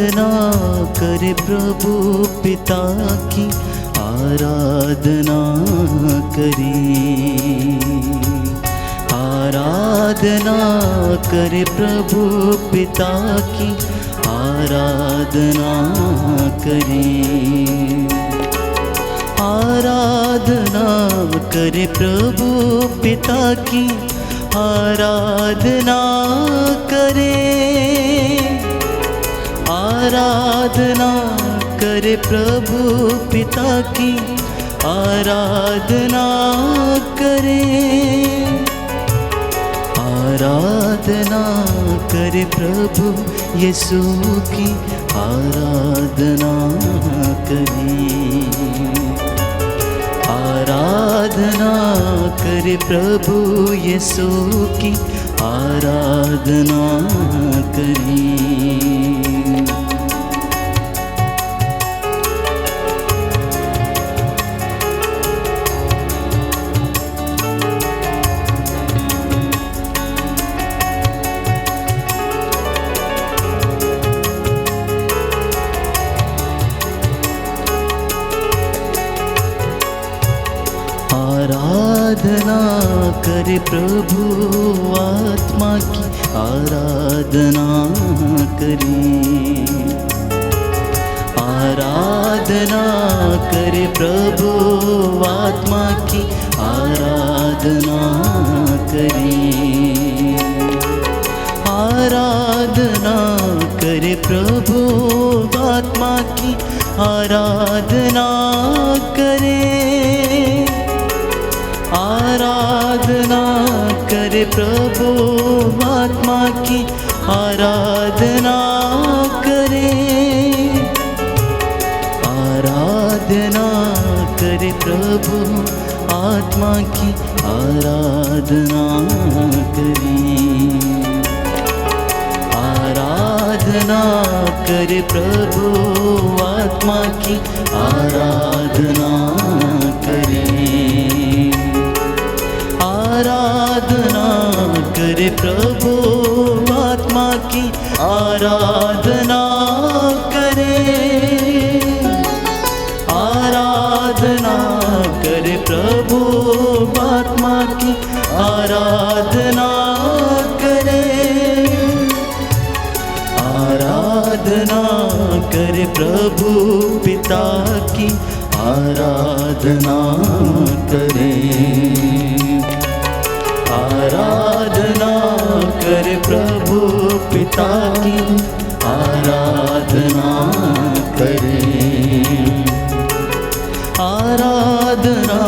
आराधना करे प्रभु पिता की, आराधना करें। आराधना करे प्रभु पिता की, आराधना करें। आराधना करे प्रभु पिता की, आराधना करें। आराधना करे प्रभु पिता की, आराधना करें। आराधना करे प्रभु यीशु की, आराधना करें। आराधना करे प्रभु यीशु की, आराधना करें। आराधना करे प्रभु आत्मा की, आराधना करें। आराधना करे प्रभु आत्मा की, आराधना करें। आराधना करे प्रभु आत्मा की, आराधना करें। आराधना करे प्रभु आत्मा की, आराधना करें। आराधना करे प्रभु आत्मा की, आराधना करें। आराधना करे प्रभु आत्मा की, आराधना करें। आराधना करे प्रभु आत्मा की, आराधना करें। आराधना करे प्रभु आत्मा की, आराधना करें। आराधना करे प्रभु पिता की, आराधना करें। आराधना करे प्रभु पिता की, आराधना करें। आराधना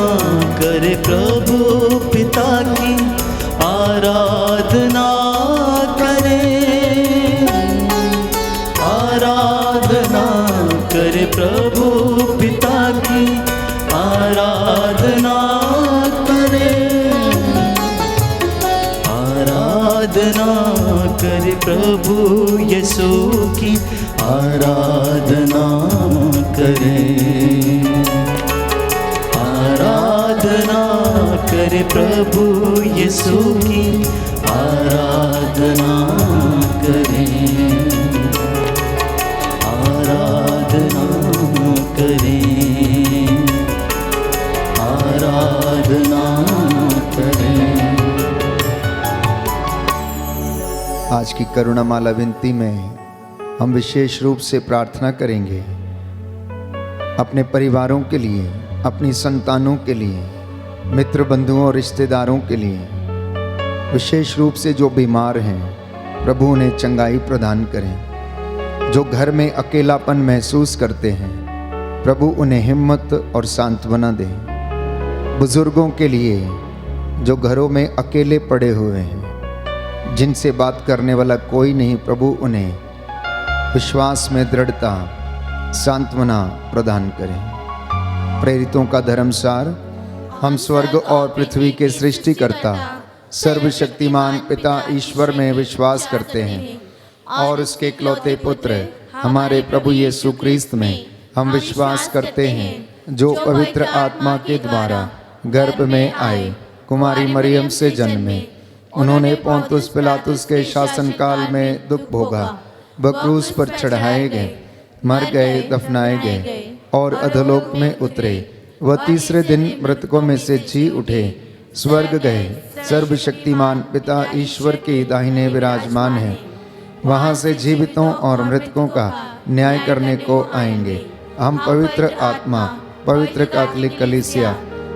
करे प्रभु पिता की, आराधना करें। आराधना करे प्रभु पिता की, आराधना करें। आराधना करे प्रभु यीशु की, आराधना करें। आराधना करे प्रभु यीशु की, आराधना करें। आराधना करें। आराधना करें। आज की करुणामाला विनती में हम विशेष रूप से प्रार्थना करेंगे अपने परिवारों के लिए, अपनी संतानों के लिए, मित्र बंधुओं और रिश्तेदारों के लिए। विशेष रूप से जो बीमार हैं, प्रभु उन्हें चंगाई प्रदान करें। जो घर में अकेलापन महसूस करते हैं, प्रभु उन्हें हिम्मत और सांत्वना दें। बुजुर्गों के लिए जो घरों में अकेले पड़े हुए हैं, जिनसे बात करने वाला कोई नहीं, प्रभु उन्हें विश्वास में दृढ़ता, सांत्वना प्रदान करें। प्रेरितों का धर्मसार, हम स्वर्ग और पृथ्वी के सृष्टिकर्ता सर्वशक्तिमान पिता ईश्वर में विश्वास करते हैं और उसके इकलौते पुत्र हमारे प्रभु यीशु क्रिस्त में हम विश्वास करते हैं, जो पवित्र आत्मा के द्वारा गर्भ में आए, कुमारी मरियम से जन्मे। उन्होंने पोंतुस पिलातुस के शासनकाल में दुख भोगा, वह क्रूस पर चढ़ाए गए, मर गए, दफनाए गए और अधोलोक में उतरे। वह तीसरे दिन मृतकों में से जी उठे, स्वर्ग गए, सर्वशक्तिमान पिता ईश्वर के दाहिने विराजमान है। वहाँ से जीवितों और मृतकों का न्याय करने को आएंगे। हम पवित्र आत्मा, पवित्र कैथोलिक कलीसिया,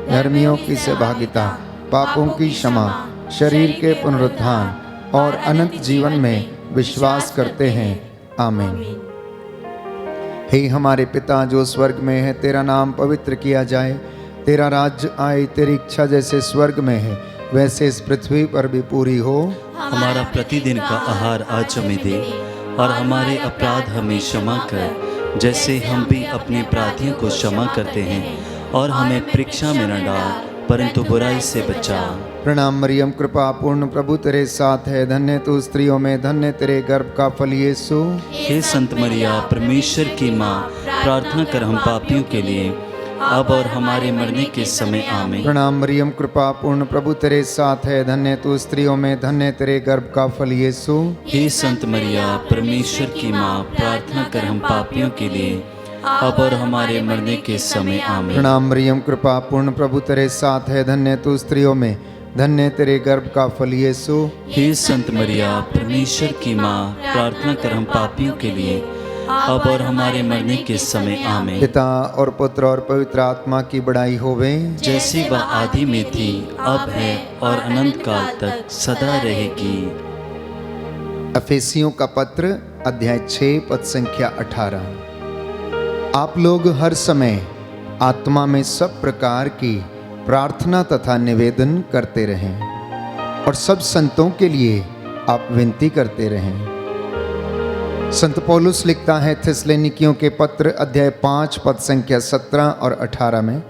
धर्मियों की सहभागिता, पापों की क्षमा, शरीर के पुनरुत्थान और अनंत जीवन में विश्वास करते हैं। आमीन। हे हमारे पिता जो स्वर्ग में है, तेरा नाम पवित्र किया जाए, तेरा राज्य आए, तेरी इच्छा जैसे स्वर्ग में है वैसे इस पृथ्वी पर भी पूरी हो। हमारा प्रतिदिन का आहार आज हमें दे और हमारे अपराध हमें क्षमा कर, जैसे हम भी अपने अपराधियों को क्षमा करते हैं, और हमें परीक्षा में न डाल परंतु बुराई से बचा। प्रणाम मरियम, कृपा पूर्ण, प्रभु तेरे साथ है, धन्य तू स्त्रियों में, धन्य तेरे गर्भ का फल यीशु। हे संत मरिया, परमेश्वर की माँ, प्रार्थना कर हम पापियों के लिए अब और हमारे मरने के समय आमीन। प्रणाम मरियम, कृपा पूर्ण, प्रभु तेरे साथ है, धन्य तू स्त्रियों में, धन्य तेरे गर्भ का फल यीशु। हे संत मरिया, परमेश्वर की माँ, प्रार्थना कर हम पापियों के लिए अब और हमारे मरने के समय आमीन। प्रणाम मरियम, कृपा पूर्ण, प्रभु तेरे साथ है, धन्य तू स्त्रियों में, धन्य तेरे गर्भ का फल यीशु। हे संत मरिया, परमेश्वर की माँ, प्रार्थना कर हम पापियों के लिए अब और हमारे मरने के समय आमीन। पिता और पुत्र और पवित्र आत्मा की बड़ाई होवे, जैसी वह आदि में थी, अब है और अनंत काल तक सदा रहेगी। अफेसियों का पत्र अध्याय 6 पद संख्या 18। आप लोग हर समय आत्मा में सब प्रकार की प्रार्थना तथा निवेदन करते रहें और सब संतों के लिए आप विनती करते रहें। संत पौलुस लिखता है थिस्सलुनीकियों के पत्र अध्याय 5 पद संख्या 17 और 18 में,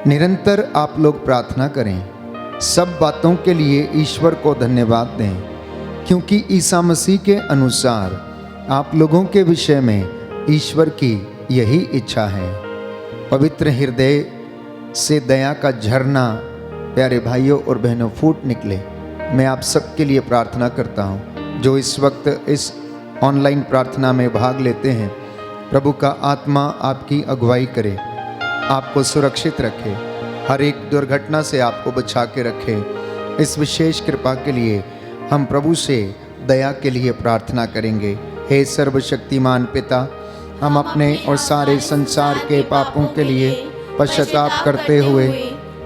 निरंतर आप लोग प्रार्थना करें, सब बातों के लिए ईश्वर को धन्यवाद दें, क्योंकि ईसा मसीह के अनुसार आप लोगों के विषय में ईश्वर की यही इच्छा है। पवित्र हृदय से दया का झरना प्यारे भाइयों और बहनों फूट निकले। मैं आप सबके लिए प्रार्थना करता हूँ जो इस वक्त इस ऑनलाइन प्रार्थना में भाग लेते हैं। प्रभु का आत्मा आपकी अगुवाई करे, आपको सुरक्षित रखे, हर एक दुर्घटना से आपको बचा के रखे। इस विशेष कृपा के लिए हम प्रभु से दया के लिए प्रार्थना करेंगे। हे सर्वशक्तिमान पिता, हम अपने और सारे संसार के पापों के लिए पश्चाताप करते हुए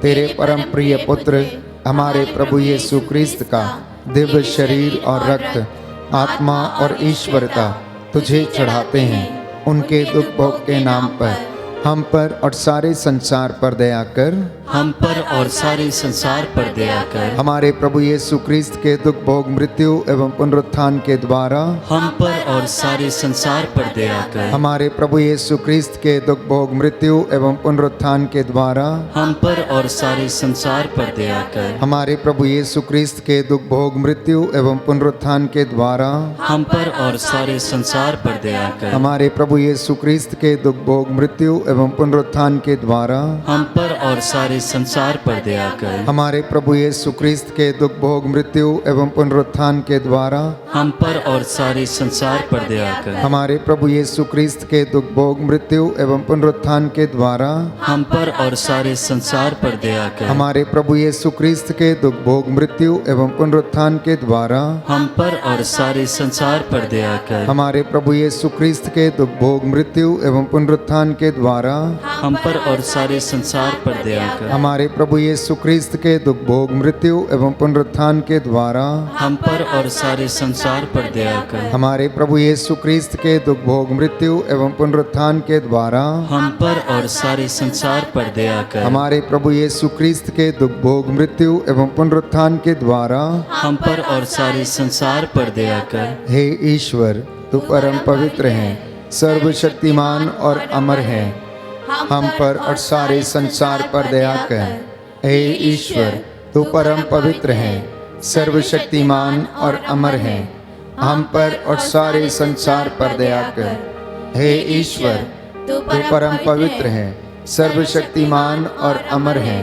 तेरे परम प्रिय पुत्र हमारे प्रभु यीशु क्रिस्त का दिव्य शरीर और रक्त, आत्मा और ईश्वरता तुझे चढ़ाते हैं। उनके दुख भोग के नाम पर हम पर और सारे संसार पर दया कर। हम पर और सारे संसार पर दया कर। हमारे प्रभु यीशु क्रिस्त के दुख भोग मृत्यु एवं पुनरुत्थान के द्वारा हम पर और सारे संसार पर दया कर। हमारे प्रभु यीशु क्रिस्त के दुख भोग मृत्यु एवं पुनरुत्थान के द्वारा हम पर और सारे संसार पर दया कर। हमारे प्रभु यीशु क्रिस्त के दुख भोग मृत्यु एवं पुनरुत्थान के द्वारा हम पर और सारे संसार पर दया कर। हमारे प्रभु यीशु क्रिस्त के दुख भोग मृत्यु एवं पुनरुत्थान के द्वारा हम पर और सारे संसार पर दया कर। हमारे प्रभु यीशु क्रिस्त के दुख भोग मृत्यु एवं पुनरुत्थान के द्वारा हम पर और सारे संसार पर दया कर। हमारे प्रभु यीशु क्रिस्त के दुख भोग मृत्यु एवं पुनरुत्थान के द्वारा हम पर और सारे संसार पर दया कर। हमारे प्रभु यीशु क्रिस्त के दुख भोग मृत्यु एवं पुनरुत्थान के द्वारा हम पर और सारे संसार पर दया कर। हमारे प्रभु यीशु क्रिस्त के दुख भोग मृत्यु एवं पुनरुत्थान के द्वारा हम पर और सारे संसार पर दया कर। हमारे प्रभु यीशु क्रिस्त के दुख भोग मृत्यु एवं पुनरुत्थान के द्वारा हम पर और सारे संसार पर दया कर। हमारे प्रभु यीशु क्रिस्त के दुख भोग मृत्यु एवं पुनरुत्थान के द्वारा हम पर और सारे संसार पर दया कर। हमारे प्रभु यीशु क्रिस्त के दुख भोग मृत्यु एवं पुनरुत्थान के द्वारा हम पर और सारे संसार पर दया कर। हे ईश्वर, तू परम पवित्र है, सर्वशक्तिमान और अमर है, हम पर और सारे संसार पर दया कर। हे ईश्वर, तू परम पवित्र है, सर्वशक्तिमान और अमर है, हम पर और सारे संसार पर दया कर। हे ईश्वर, तू परम पवित्र है, सर्वशक्तिमान और अमर है,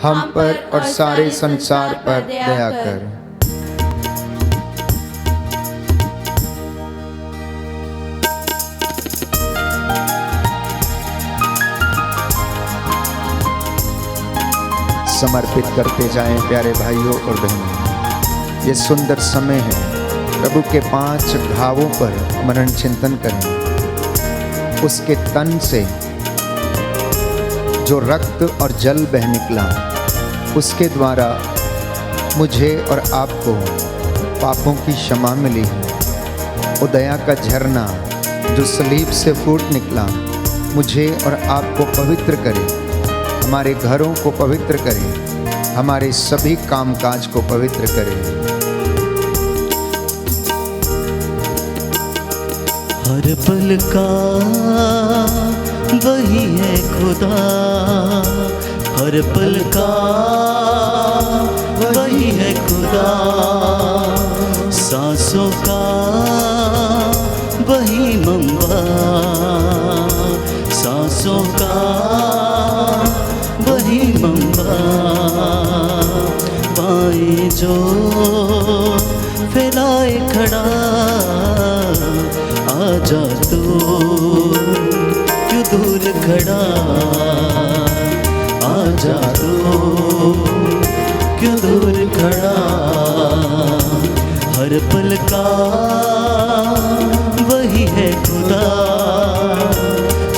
हम पर और सारे संसार पर दया कर। समर्पित करते जाएं प्यारे भाइयों और बहनों। ये सुंदर समय है, प्रभु के 5 घावों पर मनन चिंतन करें। उसके तन से जो रक्त और जल बह निकला, उसके द्वारा मुझे और आपको पापों की क्षमा मिली है। वो दया का झरना जो सलीब से फूट निकला, मुझे और आपको पवित्र करे, हमारे घरों को पवित्र करे, हमारे सभी कामकाज को पवित्र करे। हर पल का वही है खुदा, हर पल का वही है खुदा, सांसों का वही मंबा, सांसों का वही मंबा, बाएं जो फैलाए खड़ा, आजा तू क्यों दूर खड़ा, आजा तू क्यों दूर खड़ा, हर पल का वही है खुदा,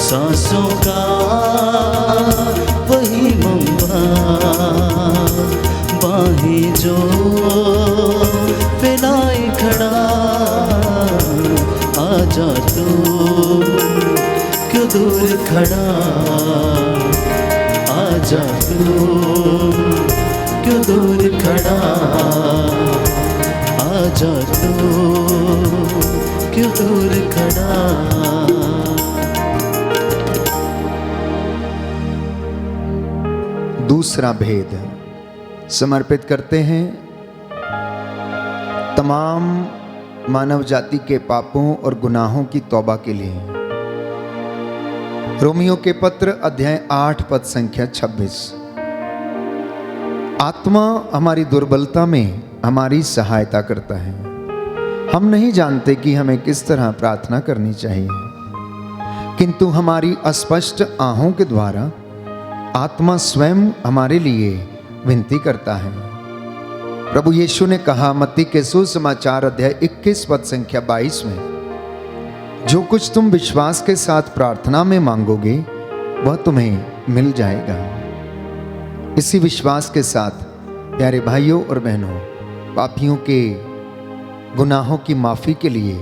सांसों का वही मंबा, बाहें जो फैलाए खड़ा, आजा तू क्यों दूर खड़ा, आजा तू क्यों दूर खड़ा, आजा तू क्यों दूर खड़ा। दूसरा भेद समर्पित करते हैं तमाम मानव जाति के पापों और गुनाहों की तौबा के लिए। रोमियो के पत्र अध्याय 8 पद संख्या 26। आत्मा हमारी दुर्बलता में हमारी सहायता करता है। हम नहीं जानते कि हमें किस तरह प्रार्थना करनी चाहिए, किंतु हमारी अस्पष्ट आहों के द्वारा आत्मा स्वयं हमारे लिए विनती करता है। प्रभु यीशु ने कहा मत्ती के सुसमाचार अध्याय 21 पद संख्या 22 में, जो कुछ तुम विश्वास के साथ प्रार्थना में मांगोगे वह तुम्हें मिल जाएगा। इसी विश्वास के साथ प्यारे भाइयों और बहनों, पापियों के गुनाहों की माफ़ी के लिए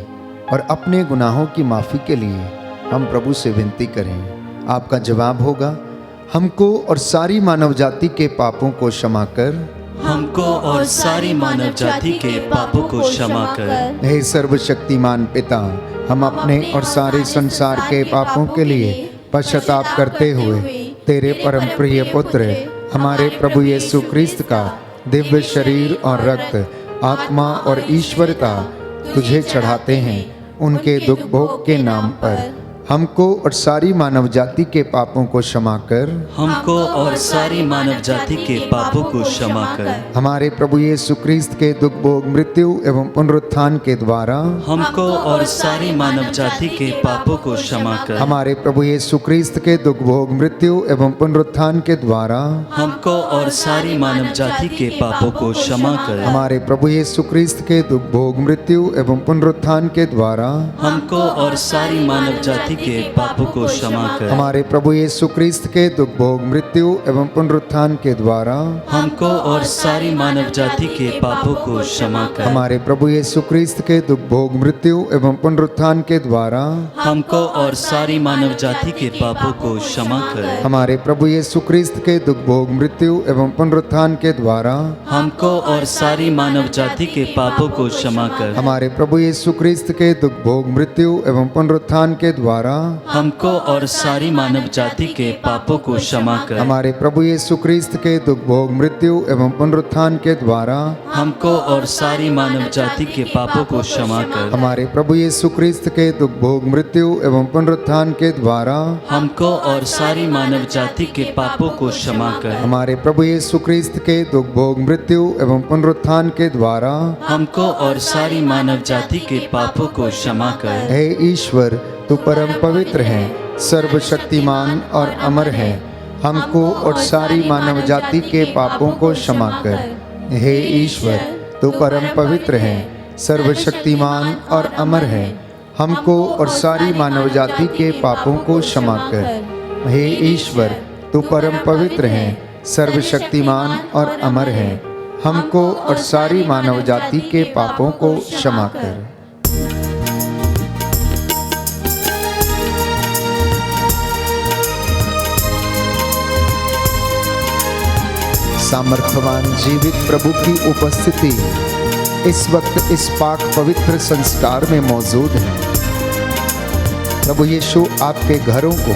और अपने गुनाहों की माफ़ी के लिए हम प्रभु से विनती करें। आपका जवाब होगा, हमको और सारी मानव जाति के पापों को क्षमा कर, हमको और सारी मानव जाति के पापों को क्षमा कर। हे सर्वशक्तिमान पिता, हम अपने और सारे संसार के पापों के लिए पश्चाताप करते हुए तेरे परम प्रिय पुत्र हमारे प्रभु यीशु क्रिस्त का दिव्य शरीर और रक्त, आत्मा और ईश्वरता तुझे चढ़ाते हैं। उनके दुख भोग के नाम पर हमको और सारी मानव जाति के पापों को क्षमा कर, हमको और सारी मानव जाति के पापों को क्षमा कर। हमारे प्रभु यीशु क्रिस्त के दुख भोग मृत्यु एवं पुनरुत्थान के द्वारा हमको और सारी मानव जाति के पापों को क्षमा कर। हमारे प्रभु यीशु क्रिस्त के दुख भोग मृत्यु एवं पुनरुत्थान के द्वारा हमको और सारी मानव जाति के पापों को क्षमा कर। हमारे प्रभु यीशु क्रिस्त के दुख भोग मृत्यु एवं पुनरुत्थान के द्वारा हमको और सारी मानव जाति के पापों को क्षमा कर। हमारे प्रभु यीशु क्रिस्त के दुख भोग मृत्यु एवं पुनरुत्थान के द्वारा हमको और सारी मानव जाति के पापों को क्षमा कर। हमारे प्रभु यीशु क्रिस्त के दुख भोग मृत्यु एवं पुनरुत्थान के द्वारा हमको और सारी मानव जाति के पापों को क्षमा कर। हमारे प्रभु यीशु क्रिस्त के दुख भोग मृत्यु एवं पुनरुत्थान के द्वारा हमको और सारी मानव जाति के पापों को क्षमा कर। हमारे प्रभु यीशु क्रिस्त के दुख भोग मृत्यु एवं पुनरुत्थान के द्वारा हमको और सारी मानव जाति के पापों को क्षमा कर। हमारे प्रभु यीशु क्रिस्त के दुख भोग मृत्यु एवं पुनरुत्थान के द्वारा हमको और सारी मानव जाति के पापों को क्षमा कर। हमारे प्रभु यीशु क्रिस्त के दुख भोग मृत्यु एवं पुनरुत्थान के द्वारा हमको और सारी मानव जाति के पापों को क्षमा कर। हमारे प्रभु यीशु क्रिस्त के दुख भोग मृत्यु एवं पुनरुत्थान के द्वारा हमको और सारी मानव जाति के पापों को क्षमा कर। हे ईश्वर, तू परम पवित्र है, सर्वशक्तिमान और अमर है। हमको और सारी मानव जाति के पापों को क्षमा कर। हे ईश्वर, तू परम पवित्र है, सर्वशक्तिमान और अमर है, हमको और सारी मानव जाति के पापों को क्षमा कर। हे ईश्वर, तू परम पवित्र है, सर्वशक्तिमान और अमर है, हमको और सारी मानव जाति के पापों को क्षमा कर। सामर्थ्यवान जीवित प्रभु की उपस्थिति इस वक्त इस पाक पवित्र संस्कार में मौजूद है। प्रभु यीशु आपके घरों को,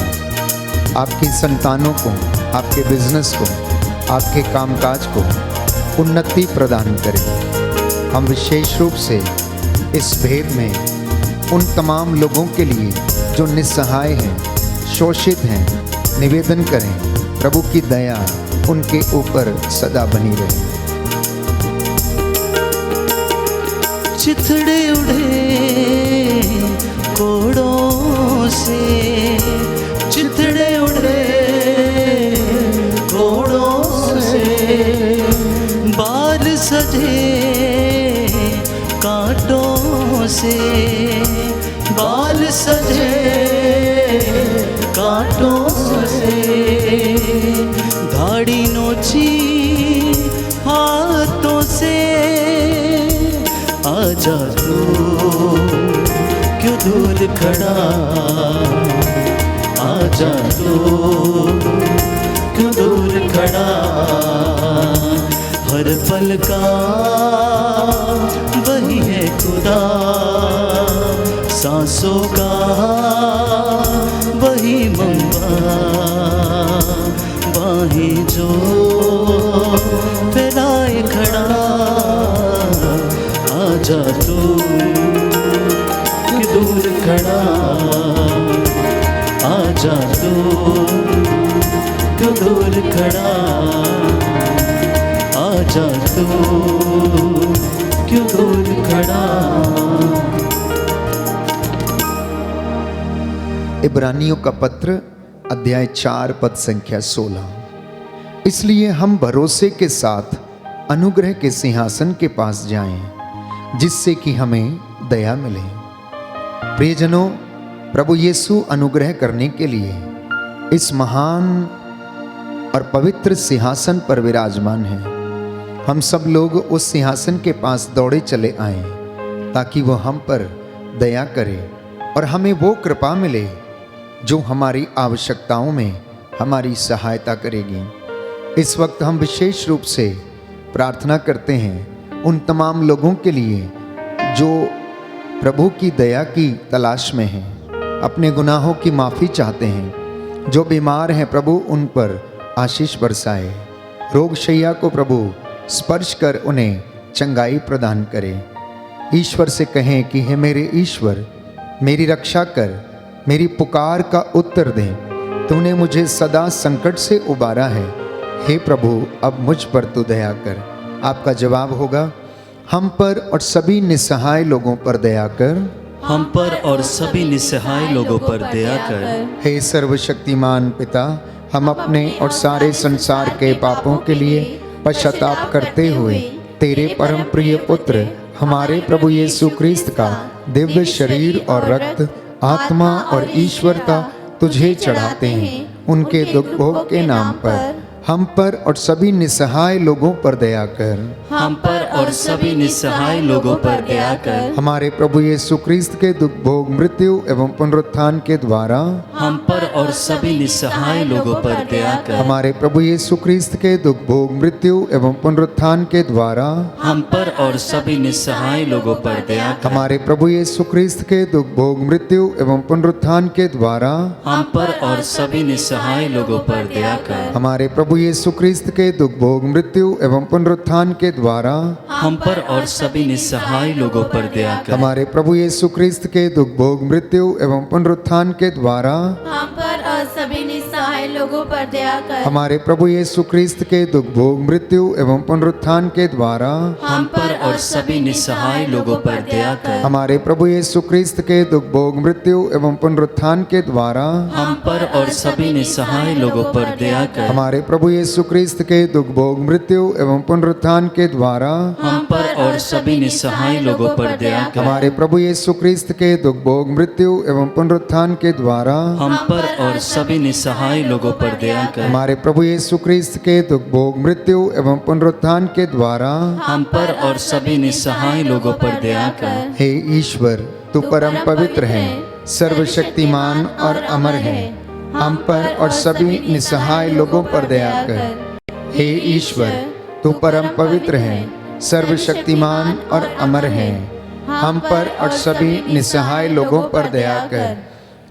आपकी संतानों को, आपके बिजनेस को, आपके कामकाज को उन्नति प्रदान करें। हम विशेष रूप से इस भेद में उन तमाम लोगों के लिए जो निस्सहाय हैं, शोषित हैं, निवेदन करें प्रभु की दया उनके ऊपर सदा बनी रहे। चिथड़े उड़े कोड़ों से, चिथड़े उड़े कोड़ों से, बाल सजे कांटों से, बाल सजे कांटों से, दाढ़ी नोची हाथों से, आजा तू क्यों दूर खड़ा, आजा तू क्यों दूर खड़ा, हर पल का वही है खुदा, सांसों का वही मंबा, बाहें जो फैलाए खड़ा, आजा तू कि दूर खड़ा, आजा तू क्यों दूर खड़ा, आजा तू क्यों दूर खड़ा। इब्रानियों का पत्र अध्याय 4 पद संख्या 16। इसलिए हम भरोसे के साथ अनुग्रह के सिंहासन के पास जाएं, जिससे कि हमें दया मिले। प्रियजनों, प्रभु यीशु अनुग्रह करने के लिए इस महान और पवित्र सिंहासन पर विराजमान है। हम सब लोग उस सिंहासन के पास दौड़े चले आए ताकि वह हम पर दया करे और हमें वो कृपा मिले जो हमारी आवश्यकताओं में हमारी सहायता करेगी। इस वक्त हम विशेष रूप से प्रार्थना करते हैं उन तमाम लोगों के लिए जो प्रभु की दया की तलाश में हैं, अपने गुनाहों की माफ़ी चाहते हैं, जो बीमार हैं प्रभु उन पर आशीष बरसाए, रोगशैया को प्रभु स्पर्श कर उन्हें चंगाई प्रदान करे। ईश्वर से कहें कि हे मेरे ईश्वर, मेरी रक्षा कर, मेरी पुकार का उत्तर दे, तूने मुझे सदा संकट से उबारा है, हे प्रभु अब मुझ पर तू दया कर। आपका जवाब होगा, हम पर और सभी निस्सहाय लोगों पर दया कर, हम पर और सभी निस्सहाय लोगों पर दया कर। हे सर्वशक्तिमान पिता, हम अपने और सारे संसार के पापों के लिए पश्चाताप करते हुए तेरे परम प्रिय पुत्र हमारे प्रभु यीशु क्रिस्त का दिव्य शरीर और रक्त, आत्मा और ईश्वरता तुझे चढ़ाते हैं। उनके दुख भोग के नाम पर हम पर और सभी निस्सहाय लोगों पर दया कर, हम पर और सभी निस्सहाय लोगों पर दया कर। हमारे प्रभु यीशु क्रिस्त के दुख भोग, मृत्यु एवं पुनरुत्थान के द्वारा हम पर और सभी निस्सहाय लोगों पर दया कर। हमारे प्रभु यीशु क्रिस्त के दुख भोग, मृत्यु एवं पुनरुत्थान के द्वारा हम पर और सभी निस्सहाय लोगों पर दया कर। हमारे प्रभु यीशु क्रिस्त के दुख भोग, मृत्यु एवं पुनरुत्थान के द्वारा हम पर और सभी निस्सहाय लोगों पर दया कर। हमारे प्रभु यीशु क्रिस्त के दुख भोग, मृत्यु एवं पुनरुत्थान के द्वारा हम पर और सभी निस्सहाय लोगों पर दया कर। हमारे प्रभु यीशु क्रिस्त के दुख भोग, मृत्यु एवं पुनरुत्थान के द्वारा हम पर और सभी निस्सहाय निसहाय लोगों पर दया कर। हमारे प्रभु यीशु क्रिस्त के दुख भोग मृत्यु एवं पुनरुत्थान के द्वारा हम पर और सभी निसहाय लोगों पर दया कर। हमारे प्रभु यीशु क्रिस्त के दुख भोग मृत्यु एवं पुनरुत्थान के द्वारा हम पर और सभी निसहाय लोगों पर दया कर। हमारे प्रभु यीशु क्रिस्त के दुख भोग मृत्यु एवं पुनरुत्थान के द्वारा हम पर और सभी निसहाय लोगों पर दया कर। हमारे प्रभु यीशु क्रिस्त के दुख भोग मृत्यु एवं पुनरुत्थान के द्वारा हम पर और सभी निसहाय लोगों पर दया कर। हमारे प्रभु यीशु क्रिस्त के दुख भोग मृत्यु एवं पुनरुत्थान के द्वारा हम पर और सभी निसहाय लोगों पर दया कर। हे ईश्वर, तू परम पवित्र है, सर्वशक्तिमान और अमर है, हम पर और सभी निसहाय लोगों पर दया कर। हे ईश्वर, तू परम पवित्र है, सर्वशक्तिमान और अमर है, हम पर और सभी निसहाय लोगों पर दया कर।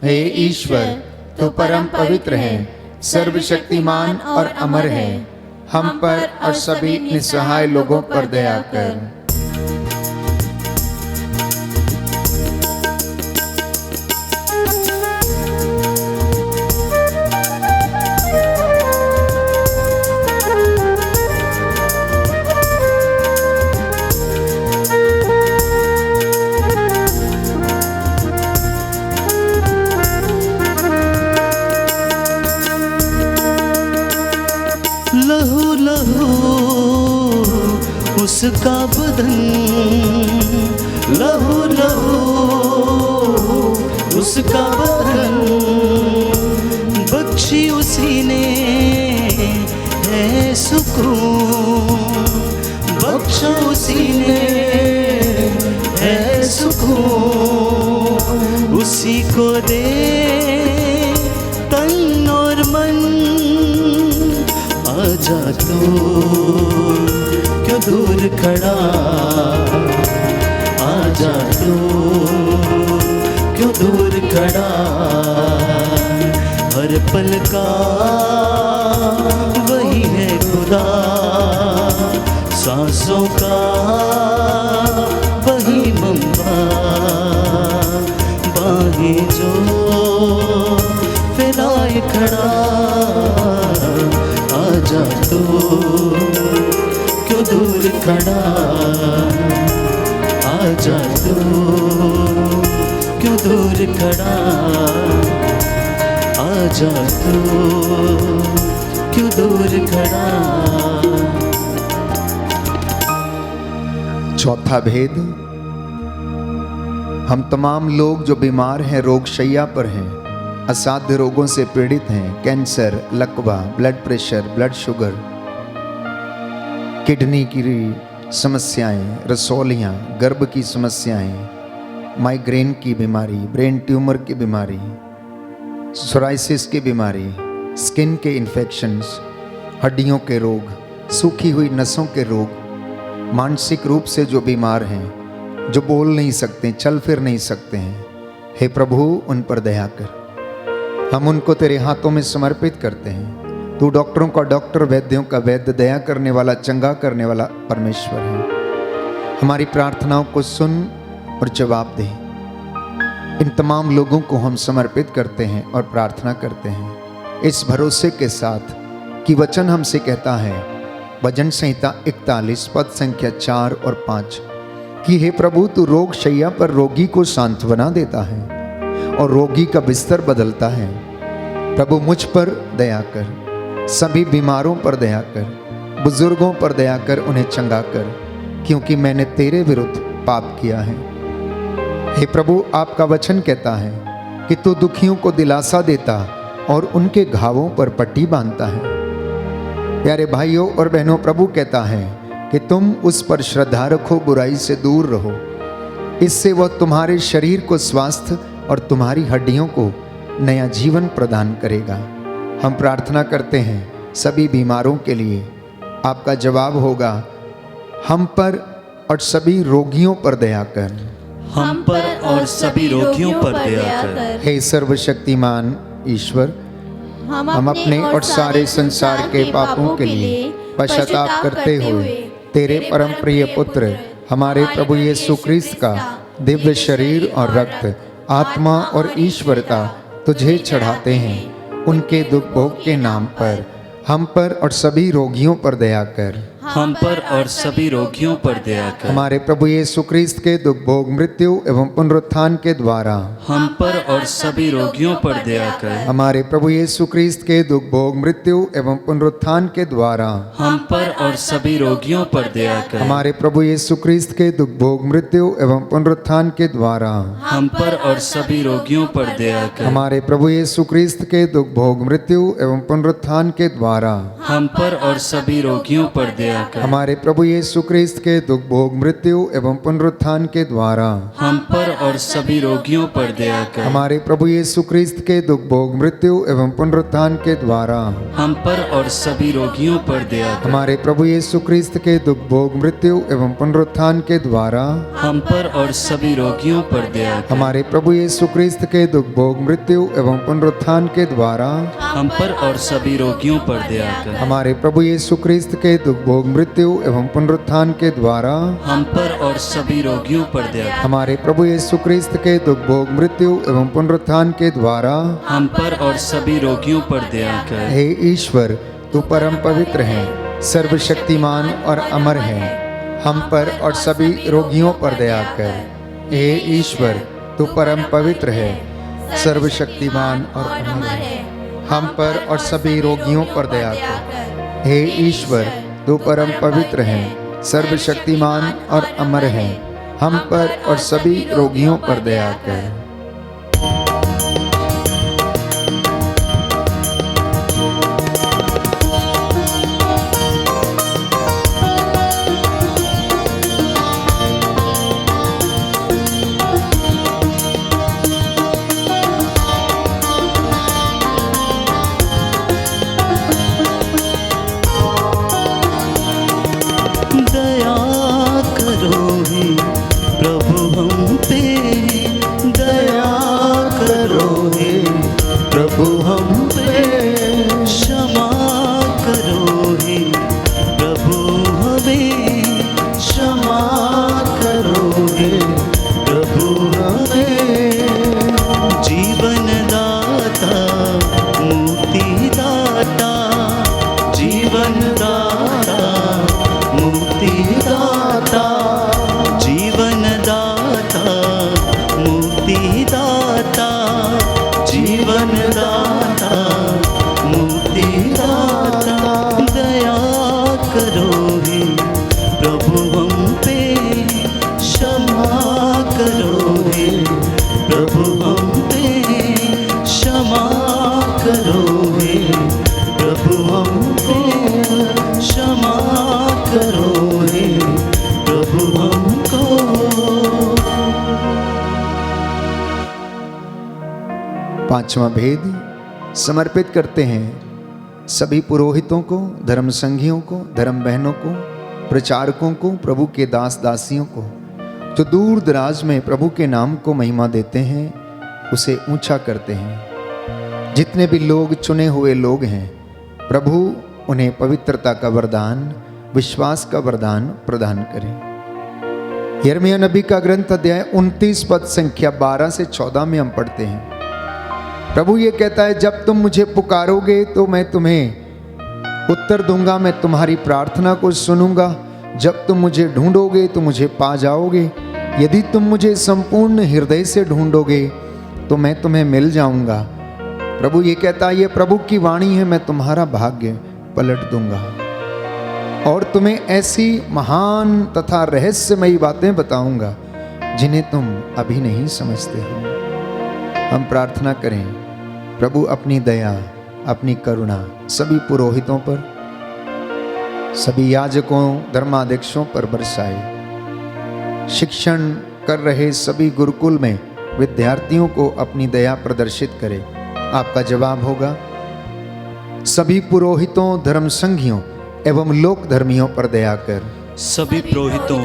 हे ईश्वर, तू परम पवित्र है, सर्वशक्तिमान और अमर है, हम पर और सभी निसहाय लोगों पर दया कर। लहू लहू उसका बदन, लहू लहू उसका बदन, बख्शी उसी ने है सुकून, बख्शा उसी ने है सुकून, उसी को दे तन और मन। आजा तो क्यों दूर खड़ा, आजा तो क्यों दूर खड़ा, हर पल का वही है खुदा, सांसों का वही मम्मा, बाहें जो फैलाए खड़ा। आजा तो क्यों दूर खड़ा, आजा तो क्यों दूर खड़ा, आजा तो क्यों दूर खड़ा। चौथा भेद, हम तमाम लोग जो बीमार हैं, रोग शैया पर हैं, असाध्य रोगों से पीड़ित हैं, कैंसर, लकवा, blood pressure, blood sugar, kidney की समस्याएं, रसौलियाँ, गर्भ की समस्याएं, माइग्रेन की बीमारी, ब्रेन ट्यूमर की बीमारी, सोराइसिस की बीमारी, स्किन के इन्फेक्शंस, हड्डियों के रोग, सूखी हुई नसों के रोग, मानसिक रूप से जो बीमार हैं, जो बोल नहीं सकते, चल फिर नहीं सकते हैं, हे प्रभु उन पर दया कर। हम उनको तेरे हाथों में समर्पित करते हैं। तू डॉक्टरों का डॉक्टर, वैद्यों का वैद्य, दया करने वाला, चंगा करने वाला परमेश्वर है। हमारी प्रार्थनाओं को सुन और जवाब दे। इन तमाम लोगों को हम समर्पित करते हैं और प्रार्थना करते हैं इस भरोसे के साथ कि वचन हमसे कहता है, भजन संहिता 41 पद संख्या 4 और 5, कि हे प्रभु तू रोग शैया पर रोगी को सांत्वना देता है और रोगी का बिस्तर बदलता है। प्रभु मुझ पर दया कर, सभी बीमारों पर दया कर, बुजुर्गों पर दया कर, उन्हें चंगा कर, क्योंकि मैंने तेरे विरुद्ध पाप किया है। हे प्रभु, आपका वचन कहता है कि तू दुखियों को दिलासा देता और उनके घावों पर पट्टी बांधता है। प्यारे भाइयों और बहनों, प्रभु कहता है कि तुम उस पर श्रद्धा रखो, बुराई से दूर रहो, इससे वह तुम्हारे शरीर को स्वास्थ्य और तुम्हारी हड्डियों को नया जीवन प्रदान करेगा। हम प्रार्थना करते हैं सभी बीमारों के लिए, आपका जवाब होगा, हम पर और सभी रोगियों पर दया कर, हम पर और सभी रोगियों पर दया कर। हे सर्वशक्तिमान ईश्वर, हम अपने और सारे संसार के पापों के लिए पश्चाताप करते हुए तेरे परम प्रिय पुत्र हमारे प्रभु यीशु क्रिस्त का दिव्य शरीर और रक्त, आत्मा और ईश्वरता तुझे चढ़ाते हैं उनके दुख भोग के नाम पर हम पर और सभी रोगियों पर दया कर। हम पर और सभी रोगियों पर दया कर। हमारे प्रभु यीशु क्रिस्त के दुख भोग मृत्यु एवं पुनरुत्थान के द्वारा हम पर और सभी रोगियों पर दया कर। हमारे प्रभु यीशु क्रिस्त के दुख भोग मृत्यु एवं पुनरुत्थान के द्वारा हम पर और सभी रोगियों पर दया कर। हमारे प्रभु यीशु क्रिस्त के दुख भोग मृत्यु एवं पुनरुत्थान के द्वारा हम पर और सभी रोगियों पर दया कर। हमारे प्रभु यीशु क्रिस्त के दुख भोग मृत्यु एवं पुनरुत्थान के द्वारा हम पर और सभी रोगियों पर दया कर। हमारे प्रभु यीशु क्रिस्त के दुख भोग मृत्यु एवं पुनरुत्थान के द्वारा हम पर और सभी रोगियों पर दया कर। हमारे प्रभु यीशु क्रिस्त के दुख भोग मृत्यु एवं पुनरुत्थान के द्वारा हम पर और सभी रोगियों पर दया कर। हमारे प्रभु यीशु क्रिस्त के दुख भोग मृत्यु एवं पुनरुत्थान के द्वारा हम पर और सभी रोगियों पर दया कर। हमारे प्रभु यीशु क्रिस्त के दुख भोग मृत्यु एवं पुनरुत्थान के द्वारा हम पर और सभी रोगियों पर दया कर। हमारे प्रभु यीशु क्रिस्त के दुख भोग मृत्यु एवं पुनरुत्थान के द्वारा हम पर और सभी रोगियों पर दया कर। हमारे प्रभु यीशु क्रिस्त के दुख भोग मृत्यु एवं पुनरुत्थान के द्वारा हम पर और सभी रोगियों पर दया कर। हे ईश्वर, तू परम पवित्र है, सर्वशक्तिमान और अमर है, हम पर और सभी रोगियों पर दया कर। हे ईश्वर, तू परम पवित्र है, सर्वशक्तिमान और अमर है, हम पर और सभी रोगियों पर दया कर। हे ईश्वर, तू परम पवित्र है, सर्वशक्तिमान और अमर है, हम पर और सभी रोगियों पर दया कर। प्रभु हम पे क्षमा करो हे प्रभु हमें क्षमा करो हे प्रभु हमें जीवन दाता मुक्ति दाता जीवन दाता मुक्ति दाता जीवन दाता मुक्ति दाता जीवन दाता मुक्ति दाता दया करो हे प्रभु हम पे क्षमा करो हे प्रभु हम पे क्षमा करो हे प्रभु हम पे क्षमा करो हे प्रभु हमको। पांचवा भेद समर्पित करते हैं सभी पुरोहितों को, धर्म संघियों को, धर्म बहनों को, प्रचारकों को, प्रभु के दास दासियों को जो दूर दराज में प्रभु के नाम को महिमा देते हैं, उसे ऊंचा करते हैं। जितने भी लोग चुने हुए लोग हैं, प्रभु उन्हें पवित्रता का वरदान, विश्वास का वरदान प्रदान करें। यिर्मयाह नबी का ग्रंथ अध्याय 29 पद संख्या 12 से 14 में हम पढ़ते हैं। प्रभु ये कहता है, जब तुम मुझे पुकारोगे तो मैं तुम्हें उत्तर दूंगा, मैं तुम्हारी प्रार्थना को सुनूंगा। जब तुम मुझे ढूंढोगे तो मुझे पा जाओगे। यदि तुम मुझे संपूर्ण हृदय से ढूंढोगे तो मैं तुम्हें मिल जाऊंगा। प्रभु ये कहता है, ये प्रभु की वाणी है, मैं तुम्हारा भाग्य पलट दूंगा और तुम्हें ऐसी महान तथा रहस्यमयी बातें बताऊंगा जिन्हें तुम अभी नहीं समझते हो। हम प्रार्थना करें, प्रभु अपनी दया, अपनी करुणा सभी पुरोहितों पर, सभी याजकों, धर्माध्यक्षों पर बरसाए। शिक्षण कर रहे सभी गुरुकुल में विद्यार्थियों को अपनी दया प्रदर्शित करे। आपका जवाब होगा, सभी पुरोहितों, धर्म संघियों एवं लोक धर्मियों पर दया कर। सभी पुरोहितों,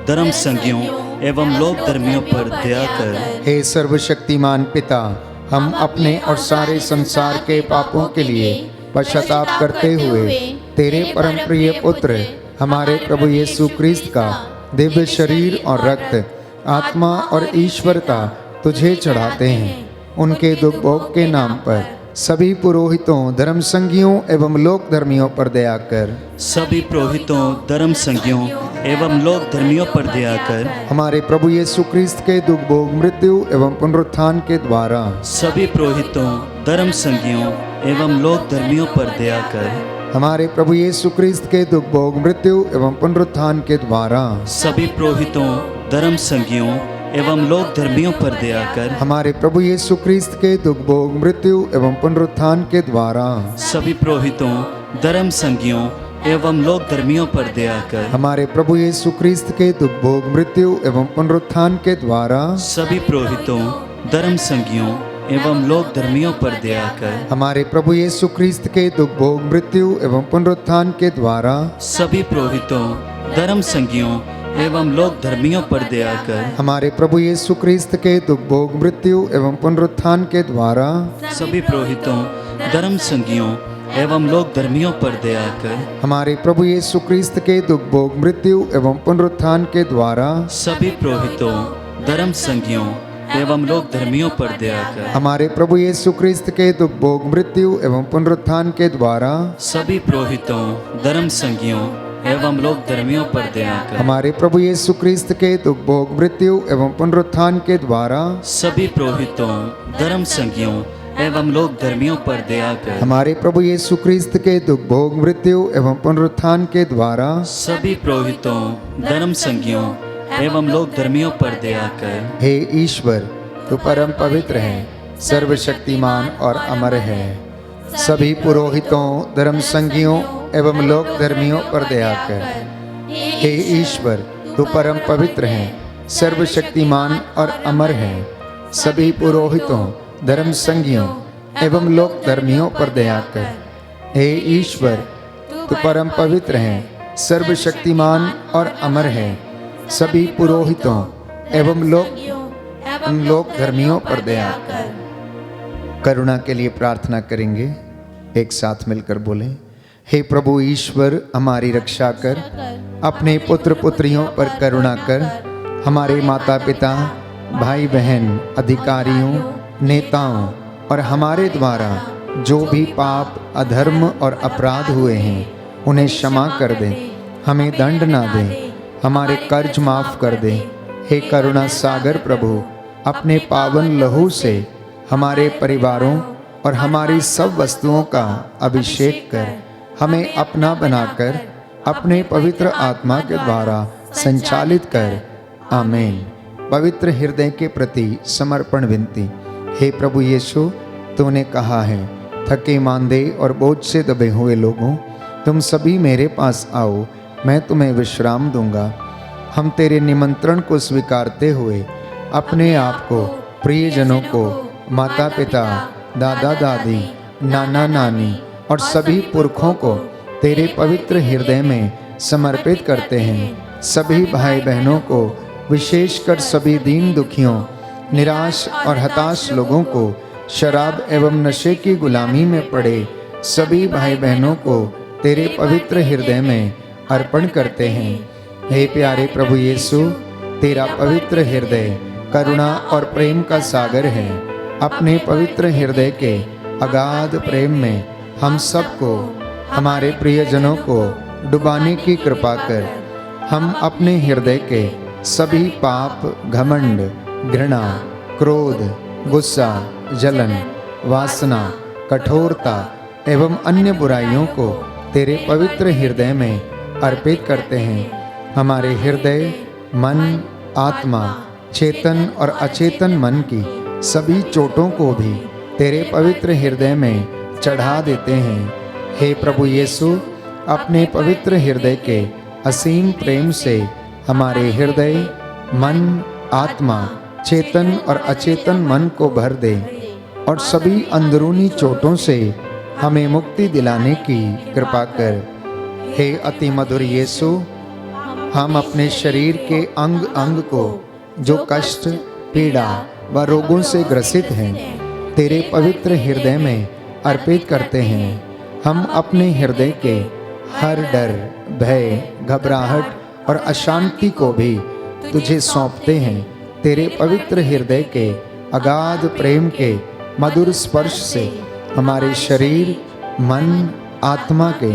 धर्म संघियों एवं लोक धर्मियों पर दया कर। हे सर्वशक्तिमान पिता, हम अपने और सारे संसार के पापों के लिए पश्चाताप करते हुए तेरे परम प्रिय पुत्र हमारे प्रभु यीशु क्रिस्त का दिव्य शरीर और रक्त, आत्मा और ईश्वरता तुझे चढ़ाते हैं। उनके दुख भोग के नाम पर सभी पुरोहितों, धर्म संगियों एवं लोक धर्मियों पर दया कर। सभी पुरोहितों, धर्म संगियों एवं लोक धर्मियों पर दया कर। हमारे प्रभु यीशु क्रिस्त के दुख भोग मृत्यु एवं पुनरुत्थान के द्वारा सभी पुरोहितों, धर्म संगियों एवं लोक धर्मियों पर दया कर। हमारे प्रभु यीशु क्रिस्त के दुख भोग मृत्यु एवं पुनरुत्थान के द्वारा सभी पुरोहितों, धर्म संगियों एवं लोक धर्मियों पर दया कर। हमारे प्रभु यीशु क्रिस्त के दुख भोग मृत्यु एवं पुनरुत्थान के द्वारा सभी पुरोहितों, धर्म संगियों एवं लोक धर्मियों पर दया कर। हमारे प्रभु यीशु क्रिस्त के दुख भोग मृत्यु एवं पुनरुत्थान के द्वारा सभी पुरोहितों, धर्म संगियों एवं लोक धर्मियों पर दया कर। हमारे प्रभु यीशु क्रिस्त के दुख भोग मृत्यु एवं पुनरुत्थान के द्वारा सभी पुरोहितों, धर्म संगियों एवं लोक धर्मियों पर दया कर। हमारे प्रभु यीशु क्रिस्त के दुख भोग मृत्यु एवं पुनरुत्थान के द्वारा सभी पुरोहितों, धर्म संगियों एवं लोक धर्मियों पर दया कर। हमारे प्रभु यीशु क्रिस्त के दुख भोग मृत्यु एवं पुनरुत्थान के द्वारा सभी पुरोहितों, धर्म संगियों एवं लोक धर्मियों पर दया कर। हमारे प्रभु यीशु क्रिस्त के दुख भोग मृत्यु एवं पुनरुत्थान के द्वारा सभी पुरोहितों, धर्म संगियों एवं लोक धर्मियों पर दया कर। हमारे प्रभु यीशु क्रिस्त के दुख भोग मृत्यु एवं पुनरुत्थान के द्वारा सभी पुरोहितों, धर्म संगियों एवं लोक धर्मियों पर दया कर। हमारे प्रभु यीशु क्रिस्त के दुख भोग मृत्यु एवं पुनरुत्थान के द्वारा सभी पुरोहितों, धर्म संगियों एवं लोक धर्मियों पर दया कर। हे ईश्वर, तू परम पवित्र है, सर्वशक्तिमान और अमर है। सभी पुरोहितों, धर्म संगियों एवं लोक धर्मियों पर दया कर। हे ईश्वर, तू परम पवित्र है, सर्वशक्तिमान और अमर है। सभी पुरोहितों, धर्म संगियों एवं लोक धर्मियों पर दया कर। हे ईश्वर, तू परम पवित्र है, सर्वशक्तिमान और अमर है। सभी पुरोहितों एवं लोक धर्मियों पर दया कर। करुणा के लिए प्रार्थना करेंगे, एक साथ मिलकर बोलें। हे प्रभु ईश्वर, हमारी रक्षा कर, अपने पुत्र पुत्रियों पर करुणा कर। हमारे माता पिता, भाई बहन, अधिकारियों, नेताओं और हमारे द्वारा जो भी पाप, अधर्म और अपराध हुए हैं उन्हें क्षमा कर दे, हमें दंड ना दे, हमारे कर्ज माफ कर दे। हे करुणा सागर प्रभु, अपने पावन लहू से हमारे परिवारों और हमारी सब वस्तुओं का अभिषेक कर, हमें अपना बनाकर अपने पवित्र आत्मा के द्वारा संचालित कर। आमीन। पवित्र हृदय के प्रति समर्पण विनती। हे प्रभु यीशु, तूने कहा है, थके मांदे और बोझ से दबे हुए लोगों, तुम सभी मेरे पास आओ, मैं तुम्हें विश्राम दूंगा। हम तेरे निमंत्रण को स्वीकारते हुए अपने आप को, प्रियजनों को, माता पिता, दादा दादी, नाना नानी और सभी पुरखों को तेरे पवित्र हृदय में समर्पित करते हैं। सभी भाई बहनों को, विशेषकर सभी दीन दुखियों, निराश और हताश लोगों को, शराब एवं नशे की गुलामी में पड़े सभी भाई बहनों को तेरे पवित्र हृदय में अर्पण करते हैं। हे प्यारे प्रभु यीशु, तेरा पवित्र हृदय करुणा और प्रेम का सागर है। अपने पवित्र हृदय के अगाध प्रेम में हम सबको, हमारे प्रियजनों को डुबाने की कृपा कर। हम अपने हृदय के सभी पाप, घमंड, घृणा, क्रोध, गुस्सा, जलन, वासना, कठोरता एवं अन्य बुराइयों को तेरे पवित्र हृदय में अर्पित करते हैं। हमारे हृदय, मन, आत्मा, चेतन और अचेतन मन की सभी चोटों को भी तेरे पवित्र हृदय में चढ़ा देते हैं। हे प्रभु यीशु, अपने पवित्र हृदय के असीम प्रेम से हमारे हृदय, मन, आत्मा, चेतन और अचेतन मन को भर दे और सभी अंदरूनी चोटों से हमें मुक्ति दिलाने की कृपा कर। हे अति मधुर यीशु, हम अपने शरीर के अंग अंग को जो कष्ट, पीड़ा व रोगों से ग्रसित हैं, तेरे पवित्र हृदय में अर्पित करते हैं। हम अपने हृदय के हर डर, भय, घबराहट और अशांति को भी तुझे सौंपते हैं। तेरे पवित्र हृदय के अगाध प्रेम के मधुर स्पर्श से हमारे शरीर, मन, आत्मा के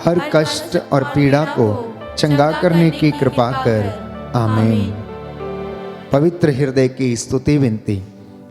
हर कष्ट और पीड़ा को चंगा करने की कृपा कर। आमीन। पवित्र हृदय की स्तुति विनती।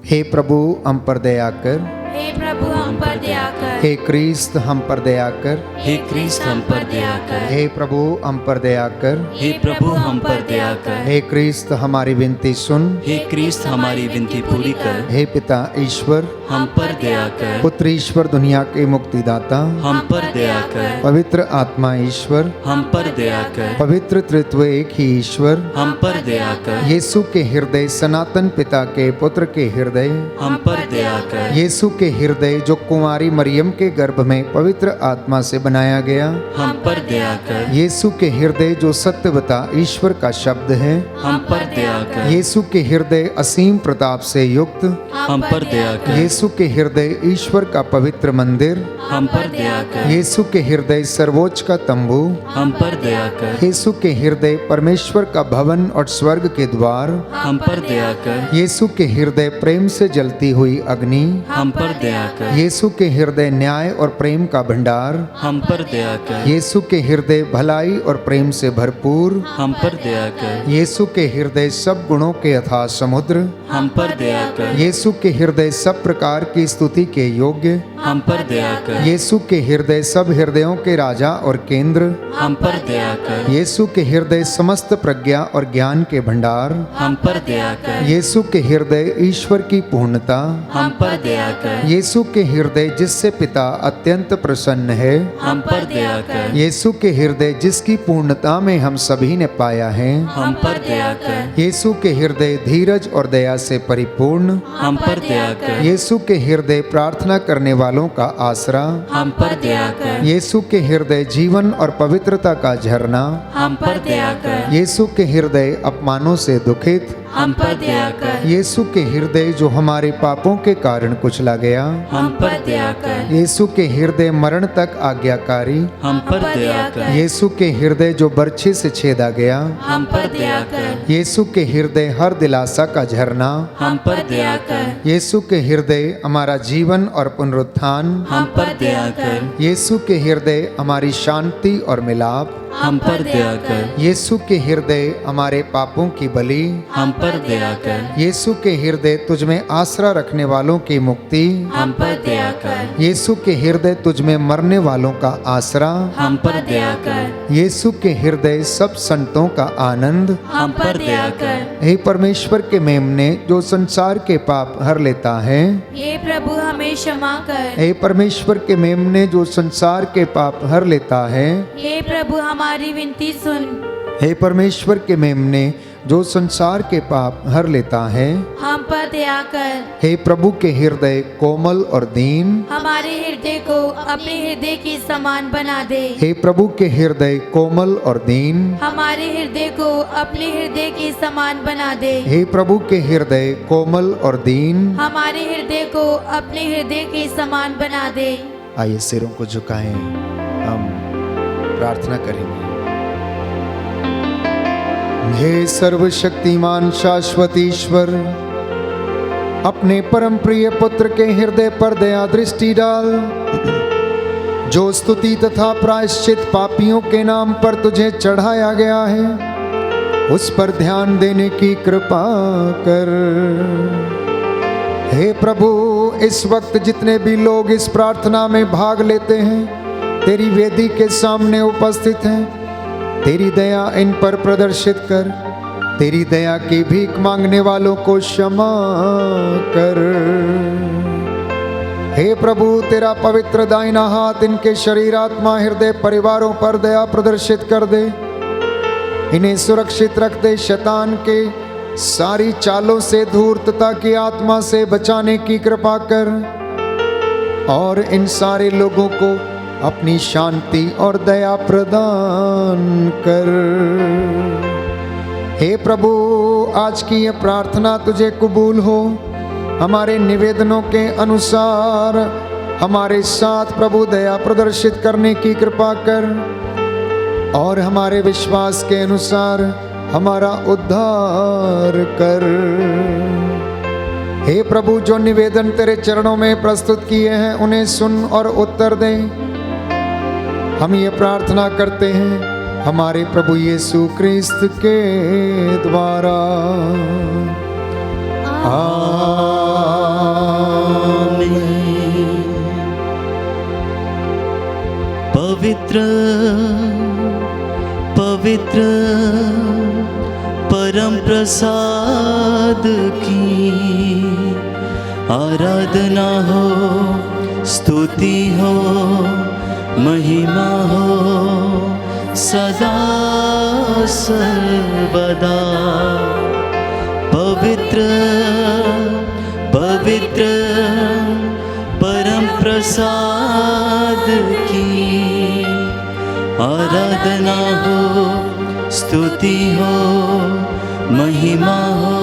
हे प्रभु हम पर दया कर, हे प्रभु हम पर दया कर, हे क्रिस्त हम पर दया कर, हे क्रिस्त हम पर दया कर, हे प्रभु हम पर दया कर, हे प्रभु हम पर दया कर, हे क्रिस्त हमारी विनती सुन, हे क्रिस्त हमारी विनती पूरी कर, हे पिता ईश्वर हम पर दया कर, पुत्र ईश्वर दुनिया के मुक्तिदाता, हम पर दया कर, पवित्र आत्मा ईश्वर, हम पर दया कर, पवित्र त्रित्व एक ही ईश्वर, हम पर दया कर, यीशु के हृदय, सनातन पिता के पुत्र के हृदय, हम पर दया कर, यीशु के हृदय जो कुमारी मरियम के गर्भ में पवित्र आत्मा से बनाया गया, हम पर दया कर, यीशु के हृदय जो सत्यवता ईश्वर का शब्द है, हम पर दया कर, यीशु के हृदय असीम प्रताप से युक्त, हम पर दया कर, यीशु के हृदय ईश्वर का पवित्र मंदिर, हम पर दया कर, यीशु के हृदय सर्वोच्च का तंबू, हम पर दया कर, यीशु के हृदय परमेश्वर का भवन और स्वर्ग के द्वार, हम पर दया कर, यीशु के हृदय प्रेम से जलती हुई अग्नि, हम पर दया कर, यीशु के हृदय न्याय और प्रेम का भंडार, हम पर दया कर, यीशु के हृदय भलाई और प्रेम से भरपूर, हम पर दया कर, यीशु के हृदय सब गुणों के अथाह समुद्र, हम पर दया कर, यीशु के हृदय सब प्रकार की स्तुति के योग्य, हम पर दया कर, यीशु के हृदय सब हृदयों के राजा और केंद्र, हम पर दया कर, यीशु के हृदय समस्त प्रज्ञा और ज्ञान के भंडार, हम पर दया कर, यीशु के हृदय ईश्वर की पूर्णता, हम पर दया कर, यीशु के हृदय जिससे पिता अत्यंत प्रसन्न है, हम पर दया कर, यीशु के हृदय जिसकी पूर्णता में हम सभी ने पाया है, हम पर दया कर, यीशु के हृदय धीरज और दया से परिपूर्ण, हम पर दया कर, यीशु के हृदय प्रार्थना करने वालों का आसरा, हम पर दया कर, यीशु के हृदय जीवन और पवित्रता का झरना, हम पर दया कर, यीशु के हृदय अपमानों से दुखित, हम पर दया कर, यीशु के हृदय जो हमारे पापों के कारण कुचला गया, हम पर दया कर, यीशु के हृदय मरण तक आज्ञाकारी, हम पर दया कर, यीशु के हृदय जो बर्छी से छेदा गया, हम पर दया कर, यीशु के हृदय हर दिलासा का झरना, हम पर दया कर, यीशु के हृदय हमारा जीवन और पुनरुत्थान, हम पर दया कर, यीशु के हृदय हमारी शांति और मिलाप, हम पर दया कर, यीशु के हृदय हमारे पापों की बलि, हम पर दया कर, यीशु के हृदय तुझ में आसरा रखने वालों की मुक्ति, हम पर दया कर, यीशु के हृदय तुझ में मरने वालों का आसरा, हम पर दया कर, यीशु के हृदय सब संतों का आनंद, हम पर दया कर, हे परमेश्वर के मेमने जो संसार के पाप हर लेता है, हे प्रभु हमें क्षमा कर, हे परमेश्वर के मेमने जो संसार के पाप हर लेता है, हे प्रभु हमारी विनती सुन, हे परमेश्वर के मेमने जो संसार के पाप हर लेता है, हम पर दया कर, हे प्रभु के हृदय कोमल और दीन, हमारे हृदय को अपने हृदय के समान बना दे, हे प्रभु के हृदय कोमल और दीन, हमारे हृदय को अपने हृदय के समान बना दे, हे प्रभु के हृदय कोमल और दीन। हमारे हृदय को अपने हृदय के समान बना दे। आइए सिरों को झुकाएं, हम प्रार्थना करेंगे। हे सर्वशक्तिमान शाश्वत ईश्वर, अपने परम प्रिय पुत्र के हृदय पर दया दृष्टि डाल, जो स्तुति तथा प्रायश्चित पापियों के नाम पर तुझे चढ़ाया गया है, उस पर ध्यान देने की कृपा कर। हे प्रभु, इस वक्त जितने भी लोग इस प्रार्थना में भाग लेते हैं, तेरी वेदी के सामने उपस्थित हैं, तेरी दया इन पर प्रदर्शित कर। तेरी दया की भीख मांगने वालों को क्षमा कर। हे प्रभु, तेरा पवित्र दाहिना हाथ इनके शरीर, आत्मा, हृदय, परिवारों पर दया प्रदर्शित कर दे। इन्हें सुरक्षित रख दे, शैतान के सारी चालों से, धूर्तता की आत्मा से बचाने की कृपा कर, और इन सारे लोगों को अपनी शांति और दया प्रदान कर। हे प्रभु, आज की यह प्रार्थना तुझे कबूल हो। हमारे निवेदनों के अनुसार हमारे साथ प्रभु दया प्रदर्शित करने की कृपा कर, और हमारे विश्वास के अनुसार हमारा उद्धार कर। हे प्रभु, जो निवेदन तेरे चरणों में प्रस्तुत किए हैं उन्हें सुन और उत्तर दे। हम ये प्रार्थना करते हैं हमारे प्रभु यीशु क्रिस्त के द्वारा। आमीन। पवित्र पवित्र परम प्रसाद की आराधना हो, स्तुति हो, महिमा हो सदा सर्वदा। पवित्र पवित्र परम प्रसाद की आराधना हो, स्तुति हो, महिमा हो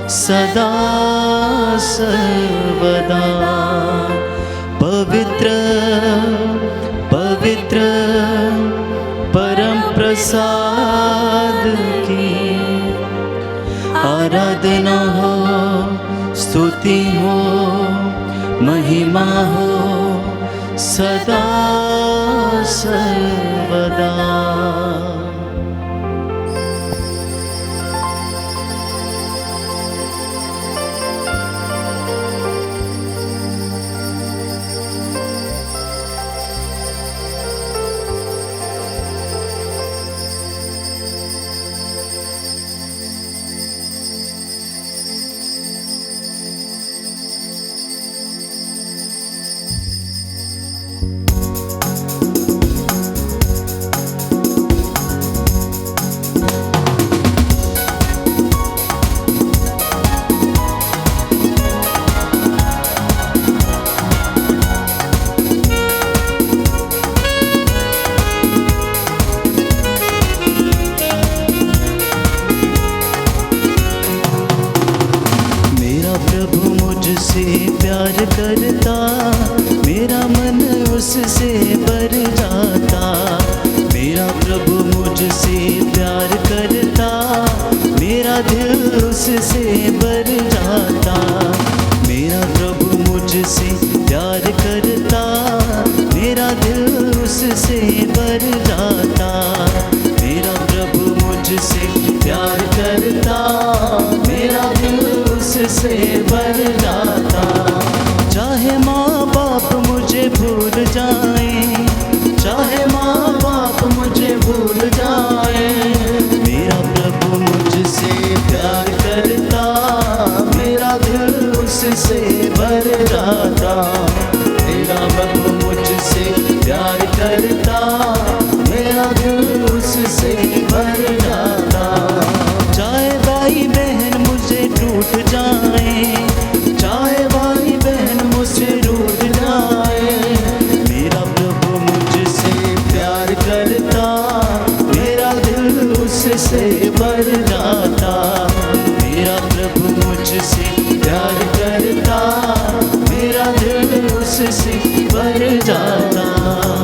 सदा सर्वदा। पवित्र पवित्र परम प्रसाद की आराधना हो, स्तुति हो, महिमा हो सदा सर्वदा। प्यार करता, मेरा मन उससे भर जाता। मेरा प्रभु मुझसे प्यार करता, मेरा दिल उससे भर जाता। मेरा प्रभु मुझसे प्यार करता, मेरा दिल उससे भर जाता। मेरा प्रभु मुझसे प्यार करता, मेरा दिल उससे भर जाता। चाहे माँ बाप मुझे भूल जाए, चाहे माँ बाप मुझे भूल जाए, मेरा प्रभु मुझसे प्यार करता, मेरा दिल उससे भर जाता। मेरा प्रभु मुझसे प्यार करता, मेरा दिल उससे भर जाता। चाहे भाई बहन मुझे टूट जाए, चाहे भाई बहन मुझसे रूठ जाए, मेरा प्रभु मुझसे प्यार करता, मेरा दिल उससे भर जाता। मेरा प्रभु मुझसे प्यार करता, मेरा दिल उससे भर जाता।